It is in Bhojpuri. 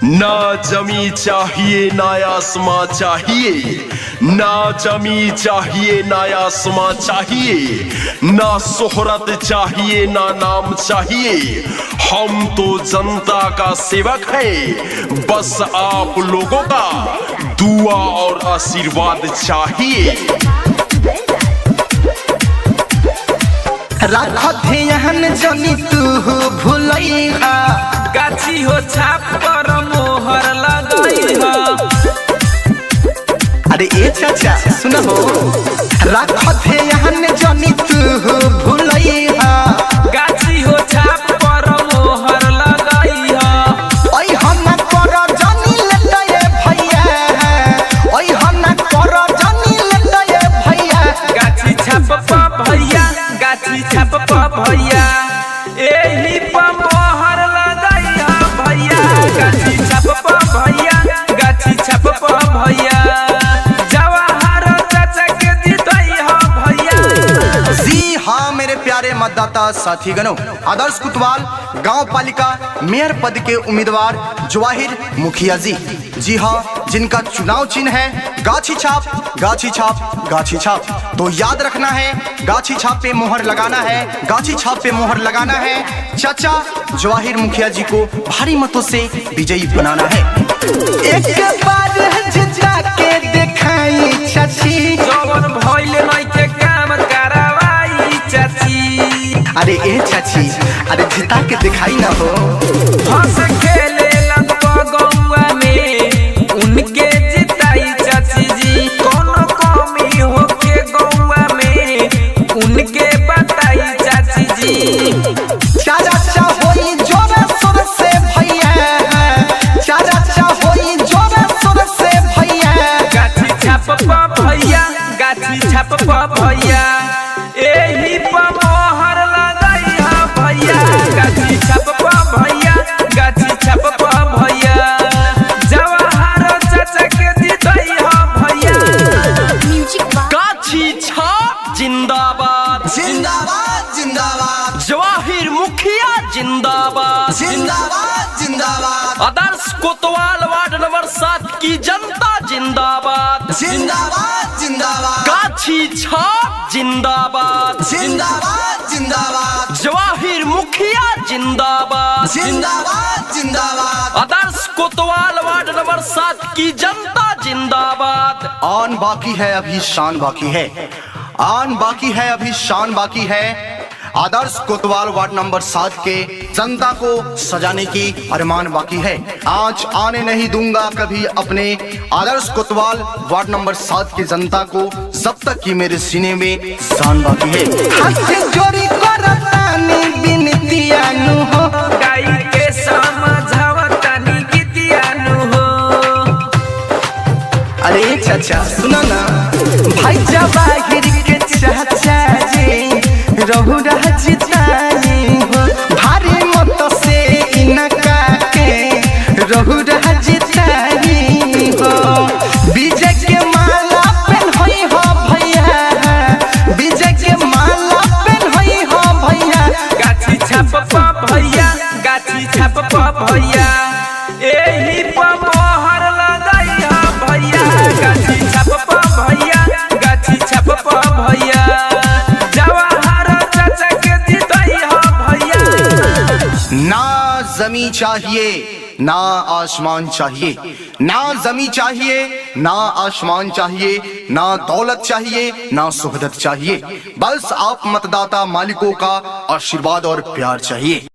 ना जमी चाहिए ना आसमां चाहिए, ना जमी चाहिए ना आसमां चाहिए, ना शोहरत चाहिए ना नाम चाहिए। हम तो जनता का सेवक है, बस आप लोगों का दुआ और आशीर्वाद चाहिए। रख ध्यान जनी तू भूलैहा, गाछी हो छाप पर मोहर लगैहा। अरे ए चाचा सुन हो, रख ध्यान जनी तू भूलैहा, गाछी हो छाप पर मोहर लगैहा। ओइ हम कर जनी लटए भैया, ओइ हम कर जनी लटए भैया। गाछी छाप प भैया, गाछी छाप प भैया, एही प मोहर लगैहा भैया। गाछी छाप प भैया, गाछी छाप प भैया, जवाहर चाचा के जितैहा भैया। जी हाँ मेरे प्यारे मतदाता साथी गणों, आदर्श कोतवाल गांव पालिका मेयर पद के उम्मीदवार जवाहिर मुखिया जी हाँ, जिनका चुनाव चिन्ह है गाछी छाप, गाछी छाप, गाछी छाप। तो याद रखना है, गाछी छाप पे मोहर लगाना है, गाछी छाप पे मोहर लगाना है। चाचा जवाहिर मुखिया जी को भारी मतों से विजयी बनाना है। एक बार जिता के दिखाई चाची, जवन भइल नहीं के काम करवाई चाची। अरे ए चाची, अरे जिता के दिखाई ना हो। हंस खेले लगभग गौआ में उनके जिताई चाची जी। कोनो कमी हो के गौआ में उनके बताई चाची जी। चाचा होई जोर सोर से भैया, चाचा होई जोर सोर से भैया। गाछी छाप प भैया, गाछी छाप प भैया, एही प मोहर लगैहा भैया। गाछी छाप प भैया, गाछी छाप प भैया, जवाहर चाचा के जितैहा भैया। गाछी छाप जिंदाबाद, जिंदाबाद जिंदाबाद, जवाहिर मुखिया जिंदाबाद, जिंदाबाद जिंदाबाद, आदर्श कोतवाल वार्ड नंबर 7 की जनता जिंदाबाद, जिंदाबाद जिंदाबाद, गाछी छाप जिंदाबाद, जिंदाबाद जिंदाबाद, जवाहिर मुखिया जिंदाबाद, जिंदाबाद जिंदाबाद। आदर्श कोतवाल वार्ड नंबर 7 की जनता जिंदाबाद। आन बाकी है अभी शान बाकी है, आन बाकी है अभी शान बाकी है। आदर्श कोतवाल वार्ड नंबर 7 के जनता को सजाने की अरमान बाकी है। आज आने नहीं दूंगा कभी अपने आदर्श कोतवाल वार्ड नंबर 7 की जनता को, जब तक कि मेरे सीने में शान बाकी है। हाथ जोड़ी करतानी बिनतिया नु हो, गाई के समझावतानी गीतियानु हो। अरे चाचा सुना ना, भाई जवाहिर के चाचा जी रहु जिताई हो, भारी मत से इनका के रहु जिताई हो। विजय के माला पेन होई हो भैया, विजय के माला पेन होई हो भैया। गाछी छाप प भैया, गाछी छाप प भैया, एही प मोहर लगैहा भैया। गाछी छाप प भैया, गाछी छाप प भैया, जवाहर चाचा के जितैहा भैया। ना जमी चाहिए ना आसमान चाहिए, ना जमी चाहिए ना आसमान चाहिए, ना दौलत चाहिए ना शोहरत चाहिए, बस आप मतदाता मालिकों का आशीर्वाद और प्यार चाहिए।